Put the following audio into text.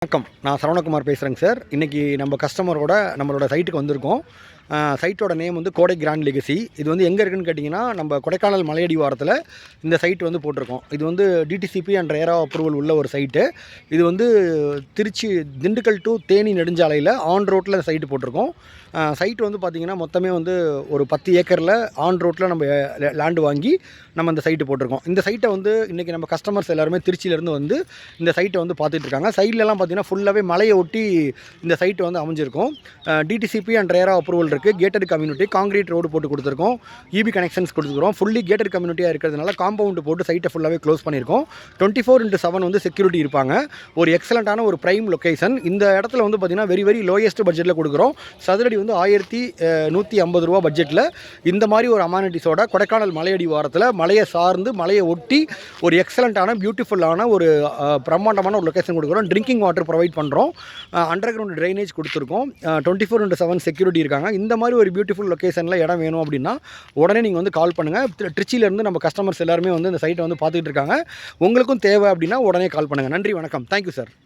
வணக்கம். நான் சரவணகுமார் பேசுகிறேங்க சார். இன்றைக்கி நம்ம கஸ்டமரோட நம்மளோட சைட்டுக்கு வந்திருக்கோம். சைட்டோட நேம் வந்து கோடை கிராண்ட் லெகசி. இது வந்து எங்கே இருக்குதுன்னு கேட்டிங்கன்னா, நம்ம கொடைக்கானல் மலையடி வாரத்தில் இந்த சைட் வந்து போட்டிருக்கோம். இது வந்து டிடிசிபி அண்ட் ரேரா அப்ரூவல் உள்ள ஒரு சைட்டு. இது வந்து திருச்சி திண்டுக்கல் டு தேனி நெடுஞ்சாலையில் ஆன் ரோட்டில் இந்த சைட்டு போட்டிருக்கோம். சைட் வந்து பார்த்திங்கன்னா மொத்தமே வந்து ஒரு 10 ஏக்கரில் ஆன் ரோட்டில் நம்ம லேண்டு வாங்கி நம்ம இந்த சைட்டு போட்டிருக்கோம். இந்த சைட்டை வந்து இன்றைக்கி நம்ம கஸ்டமர்ஸ் எல்லாருமே திருச்சியிலேருந்து வந்து இந்த சைட்டை வந்து பார்த்துட்ருக்காங்க. சைட்லலாம் பார்த்திங்கன்னா ஃபுல்லாகவே மலையை ஒட்டி இந்த சைட்டு வந்து அமைஞ்சிருக்கும். டிடிசிபி அண்ட் ரேரா அப்ரூவல் இருக்குது. கேட்டட் கம்யூனிட்டி, காங்கிரீட் ரோடு போட்டு கொடுத்துருக்கோம். இபி கனெக்ஷன்ஸ் கொடுத்துருக்கோம். ஃபுல்லி கேட்டட் கம்யூனிட்டியாக இருக்கிறதுனால காம்பவுண்டு போட்டு சைட்டை ஃபுல்லாகவே க்ளோஸ் பண்ணியிருக்கோம். 24x7 வந்து செக்யூரிட்டி இருப்பாங்க. ஒரு எக்ஸலண்ட்டான ஒரு ப்ரைம் லொக்கேஷன். இந்த இடத்துல வந்து பார்த்திங்கன்னா வெரி லோயஸ்ட் பட்ஜெட்டில் கொடுக்குறோம். சதுரடி வந்து 1150 ரூபா பட்ஜெட்டில் இந்த மாதிரி ஒரு அமானிட்டிஸோட கொடைக்கானல் மலையடி வாரத்தில் மலையை சார்ந்து மலையை ஒட்டி ஒரு எக்ஸலண்ட்டான பியூட்டிஃபுல்லான ஒரு பிரம்மாண்டமான ஒரு லொக்கேஷன் கொடுக்குறோம். ட்ரிங்கிங் வாட்டர் ப்ரொவைட் பண்ணுறோம். அண்டர் கிரவுண்ட் ட்ரைனேஜ் கொடுத்துருக்கோம். 24x7 செக்யூரிட்டி இருக்காங்க. இந்த மாதிரி ஒரு பியூட்டிஃபுல் லொக்கேஷனில் இடம் வேணும் அப்படின்னா உடனே நீங்கள் வந்து கால் பண்ணுங்கள். திருச்சியிலேருந்து நம்ம கஸ்டமர்ஸ் எல்லாருமே வந்து இந்த சைட்டை வந்து பார்த்துக்கிட்டு இருக்காங்க. உங்களுக்கும் தேவை அப்படின்னா உடனே கால் பண்ணுங்கள். நன்றி, வணக்கம். Thank you sir.